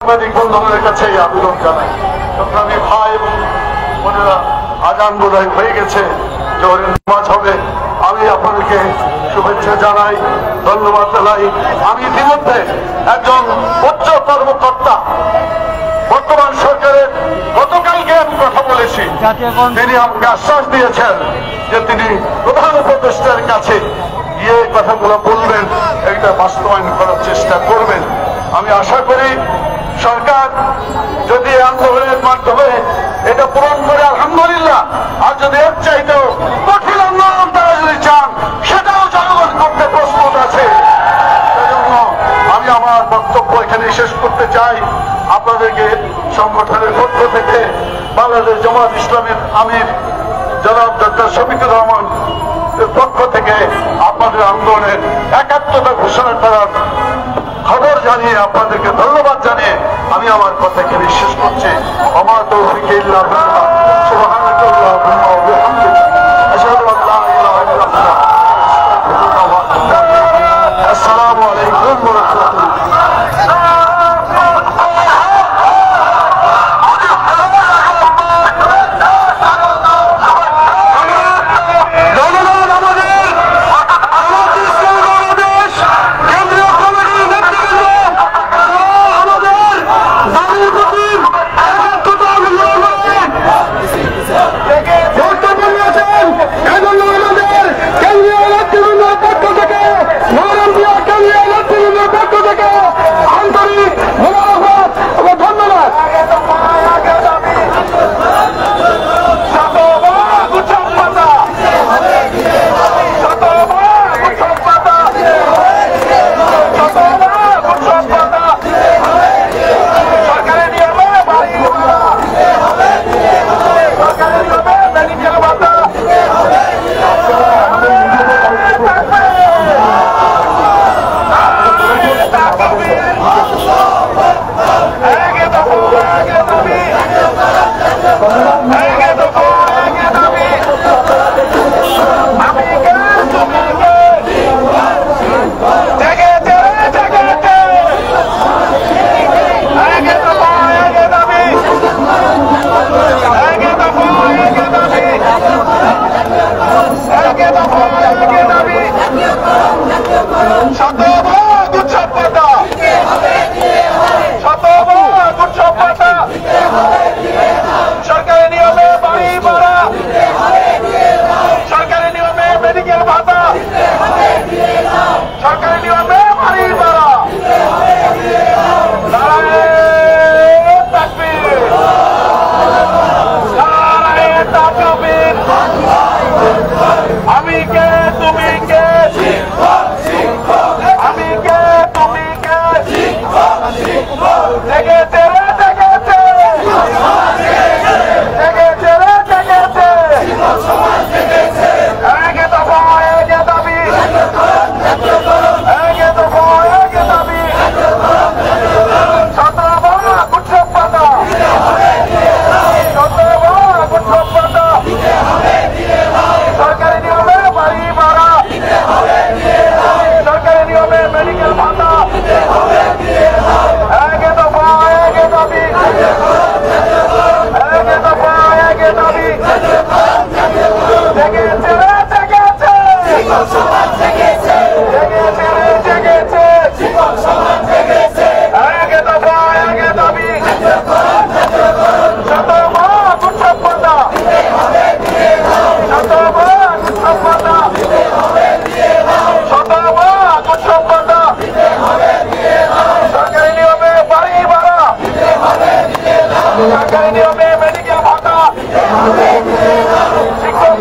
সাংবাদিক বন্ধুদের কাছে এই আবেদন জানাই, সংগ্রামী ভাই এবং বোনেরা, আজান বোধহয় হয়ে গেছে, জোহরের নামাজ হবে। আমি আপনাদেরকে শুভেচ্ছা জানাই, ধন্যবাদ জানাই। আমি ইতিমধ্যে একজন উচ্চ কর্মকর্তা বর্তমান সরকারের গতকালকে আমি কথা বলেছি, তিনি আমাকে আশ্বাস দিয়েছেন যে তিনি প্রধান উপদেষ্টার কাছে গিয়ে কথাগুলো বলবেন, এটা বাস্তবায়ন করার চেষ্টা করবেন। আমি আশা করি সরকার যদি আন্দোলনের মাধ্যমে এটা পূরণ করে আলহামদুলিল্লাহ, আর যদি এর চাইতেও কঠিন আন্দোলন তারা যদি চান সেটাও জনগণ করতে প্রস্তুত আছে। সেজন্য আমি আমার বক্তব্য এখানে শেষ করতে চাই। আপনাদেরকে সংগঠনের পক্ষ থেকে বাংলাদেশ জামাত ইসলামের আমির জনাব ডক্টর শফিকুর রহমান পক্ষ থেকে আপনাদের আন্দোলনের একাত্মতা ঘোষণা করার খবর জানিয়ে আপনাদেরকে ধন্যবাদ জানিয়ে আমি আমার কথা এখানে শেষ করছি। আমার তৌফিক ইল্লা বিল্লাহ, সুবহানাল্লাহি ওয়া বিহামদিহি, আশহাদু আল লা ইলাহা ইল্লাল্লাহ, আসসালামু আলাইকুম ওয়া রাহমাতুল্লাহ। শিক্ষক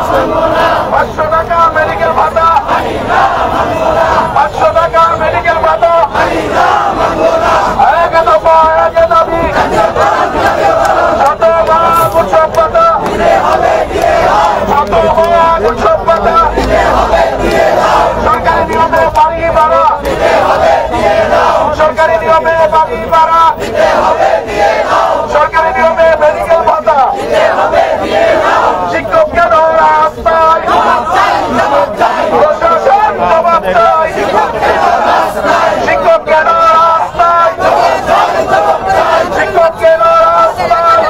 500 টাকা মেডিকেল ভাতা, 500 টাকা মেডিকেল ভাতা, এক দফা এক দাবি, শতভাগ উৎসব ভাতা, শতভাগ উৎসব ভাতা, সরকারি নিয়মে বাড়ি ভাড়া, সরকারি নিয়মে বাড়ি ভাড়া, সরকারি নিয়মে মেডিকেল ভাতা, শিক্ষক কেন রাস্তায়, প্রশাসন জবাব চাই, শিক্ষক কেন রাস্তায়, শিক্ষক কেন রাস্তায়,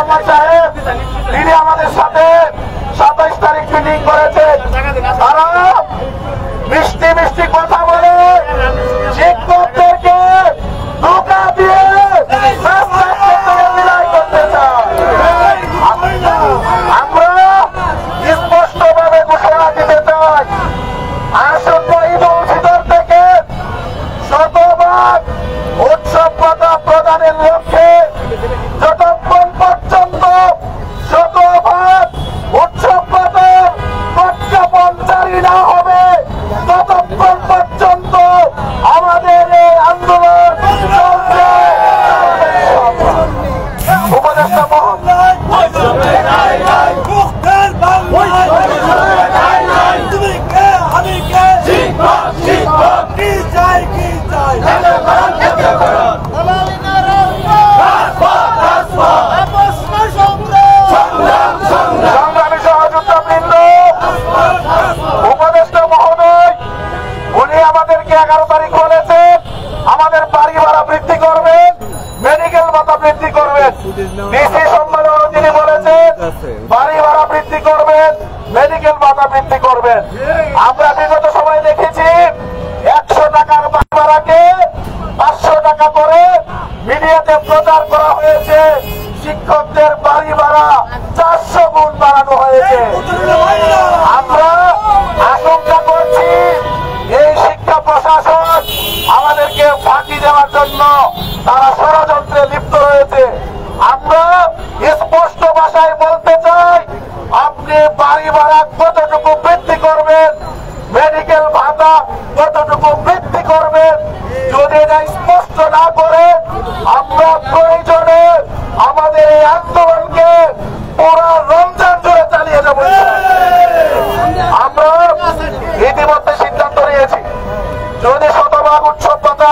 রহমান সাহেব তিনি আমাদের সাথে 27 তারিখ মিটিং করেছেন। তারা মিষ্টি মিষ্টি কথা বলে শিক্ষকদেরকে ধোঁকা দিয়ে বিদায় করতে চায়। আমরা স্পষ্টভাবে ঘোষণা দিতে চাই, আসন্ন ঈদ উল ফিতর থেকে শতভাগ উৎসব ভাতা প্রদানের লক্ষ্যে যতক্ষণ পর্যন্ত শতভাগ উৎসব ভাতার প্রজ্ঞাপন জারি না হবে ততক্ষণ পর্যন্ত আমাদের এই আন্দোলন চলছে। উপদেষ্টা মহোদয় উপদেষ্টা মহোদয় উনি আমাদেরকে 11 তারিখ বলেছেন আমাদের বাড়ি ভাড়া বৃদ্ধি করবেন, মেডিকেল ভাতা বৃদ্ধি করবেন। ডিসি সম্মেলনে তিনি বলেছেন বাড়ি ভাড়া বৃদ্ধি করবেন, মেডিকেল ভাতা বৃদ্ধি করবেন। আমরা বিগত সময় দেখেছি 100 টাকার বাড়ি ভাড়াকে 500 টাকা করে মিডিয়াতে প্রচার করা হয়েছে। শিক্ষকদের বাড়ি ভাড়া 400 গুণ বাড়ানো হয়েছে। আমরা আশঙ্কা করছি এই শিক্ষা প্রশাসন আমাদেরকে ফাঁকি দেওয়ার জন্য তারা ষড়যন্ত্রে লিপ্ত রয়েছে। আমরা স্পষ্ট ভাষায় বলতে চাই, আপনি বাড়ি ভাড়া কতটুকু বৃদ্ধি করবেন, মেডিকেল ভাতা কতটুকু বৃদ্ধি করবেন, যদি এটা স্পষ্ট না করে আমরা প্রয়োজনে আমাদের এই আন্দোলনকে পুরো রমজান জুড়ে চালিয়ে যাব। আমরা ইতিমধ্যে সিদ্ধান্ত নিয়েছি, যদি শতভাগ উৎসব ভাতা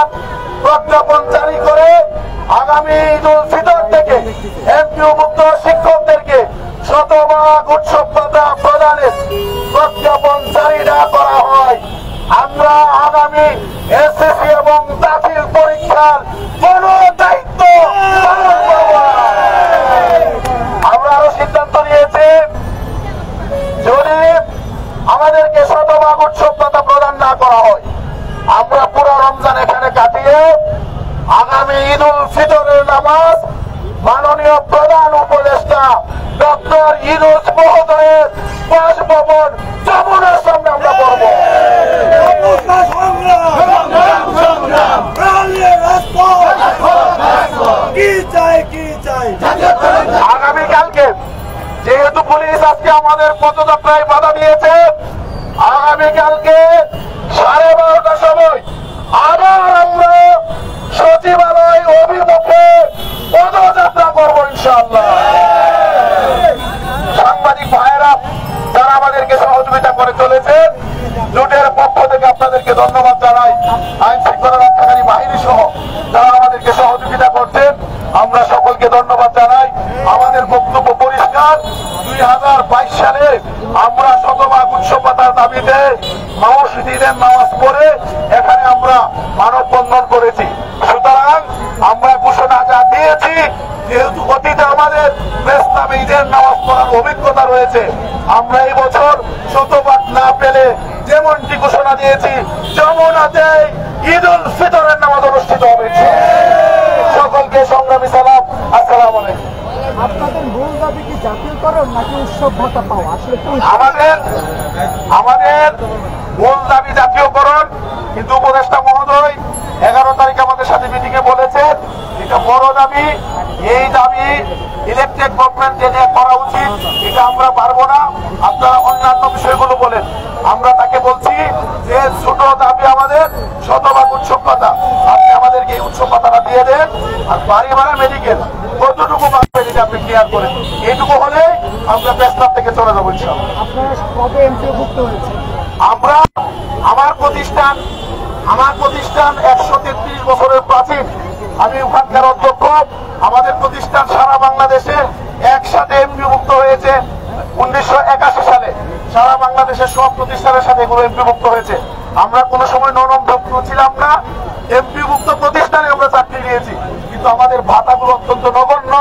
প্রজ্ঞাপন জারি করে আগামী ঈদ উল ফিতর থেকে এমপিওভুক্ত শিক্ষকদেরকে শতভাগ উৎসব ভাতা প্রদানের প্রজ্ঞাপন জারি না করা হয়, আমরা আগামী এসএসসি এবং দাখিল পরীক্ষার কোন দায়িত্ব পালন করব না। আমরা আরো সিদ্ধান্ত নিয়েছি, যদি আমাদেরকে শতভাগ উৎসব ভাতা প্রদান না করা হয়, আমরা পুরো রমজান এখানে কাটিয়ে আগামী ঈদ উল ফিতরের নামাজ মাননীয় প্রধান উপদেষ্টা ডক্টর ইউনূস মহোদয়ের বাসভবন যমুনার সামনে আমরা করব। আগামীকালকে যেহেতু পুলিশ আজকে আমাদের পদযাত্রায় বাধা দিয়েছে, আগামীকালকে 12:30টার সময় আবার আমরা সচিবালয় অভিমুখে পদযাত্রা করবো ইনশাআল্লাহ। সাংবাদিক ভাইয়েরা যারা আমাদেরকে সহযোগিতা করে চলেছেন, জোটের পক্ষ থেকে আপনাদেরকে ধন্যবাদ জানাই। আইন শৃঙ্খলা রক্ষাকারী বাহিনী সহ যারা আমাদেরকে সহযোগিতা করছেন, আমরা সকলকে ধন্যবাদ জানাই। আমাদের বক্তব্য পরিষ্কার, 2022 সালে আমরা শতভাগ উৎসব ভাতার দাবিতে মসজিদের নামাজ পড়ে এখানে আমরা মানববন্ধন করেছি। সুতরাং আমরা ঘোষণা যা দিয়েছি, যেহেতু অতীতে আমাদের ইসলামে ঈদের নামাজ পড়ার অভিজ্ঞতা রয়েছে, আমরা এই বছর শতভাগ না পেলে যেমনটি ঘোষণা দিয়েছি যমুনাতে ঈদ উল ফিতরের নামাজ অনুষ্ঠিত হবে। সকলকে সংগ্রামী সালাম, আসসালামু আলাইকুম। আপনাদের মূল দাবি কি জাতীয়করণ নাকি উৎসব ভাতা পাওয়া? আসলে আমাদের মূল দাবি জাতীয়করণ, কিন্তু উপদেষ্টা মহোদয় 11 তারিখ আমাদের সাথে মিটিং এ বলেছেন এটা বড় দাবি, এই দাবি ইলেকটেড গভর্নমেন্ট নিয়ে করা উচিত, এটা আমরা পারবো না, আপনারা অন্যান্য বিষয়গুলো বলেন। আমরা তাকে বলছি যে ছোট দাবি আমাদের শতভাগ উৎসব ভাতা, আপনি আমাদেরকে এই উৎসব ভাতাটা দিয়ে দেন, আর বাড়ি ভাড়া মেডিকেল কতটুকু পাবেন এটা আপনি ক্লিয়ার করেন। এইটুকু হলে আমরা প্রস্তাব থেকে চলে যাবো ইনশাআল্লাহ। আপনারা কবে এমপিওভুক্ত হয়েছে? আমরা আমার প্রতিষ্ঠান 133 বছরের প্রাচীন, আমি ওখানকার অধ্যক্ষ। আমাদের প্রতিষ্ঠান সারা বাংলাদেশে একসাথে এমপিওভুক্ত হয়েছে 1981 সালে। সারা বাংলাদেশের সব প্রতিষ্ঠানের সাথে এগুলো এমপিওভুক্ত হয়েছে। আমরা কোনো সময় নরম ছিলাম না, এমপিওভুক্ত প্রতিষ্ঠানে আমরা চাকরি নিয়েছি। কিন্তু আমাদের ভাতাগুলো অত্যন্ত নগণ্য।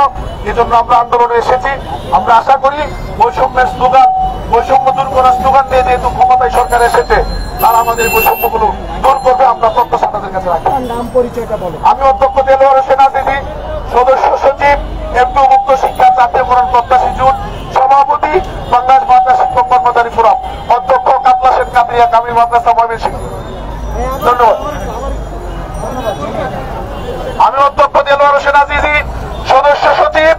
এজন্য আমরা আন্দোলনে এসেছি। আমরা আশা করি বৈষম্যের স্লোগান, বৈষম্য দূর করার স্লোগান নিয়ে যেহেতু ক্ষমতায় সরকার এসেছে, তারা আমাদের বৈষম্যগুলো দূর করবে। আমরা প্রত্যাশা তাদের কাছে রাখি। আপনার নাম পরিচয়টা বলেন। আমি অধ্যক্ষ দেলোয়ার হোসেন আজিজি, সদস্য সচিব এমপিও মুক্ত শিক্ষা জাতীয়করণ প্রত্যাশী জোট, সভাপতি বাংলাদেশ মাদ্রাসা শিক্ষক কর্মচারী ফোরাম, অধ্যক্ষ কাতলা শেখ কাদরিয়া কামিল মাদ্রাসা ময়মনসিংহ। ধন্যবাদ। আমি অধ্যক্ষ দেলোয়ার হোসেন আজিজি, সদস্য সচিব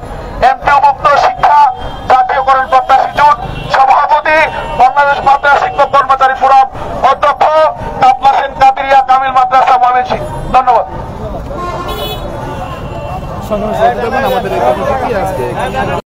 এমপিও মুক্ত শিক্ষা জাতীয়করণ প্রত্যাশী জোট, সভাপতি বাংলাদেশ মাদ্রাসা শিক্ষক কর্মচারী ফোরাম, অধ্যক্ষ কাতলা শেখ কাদরিয়া কামিল মাদ্রাসা ময়মনসিংহ। ধন্যবাদ। আমাদের এই কর্মসূচি আজকে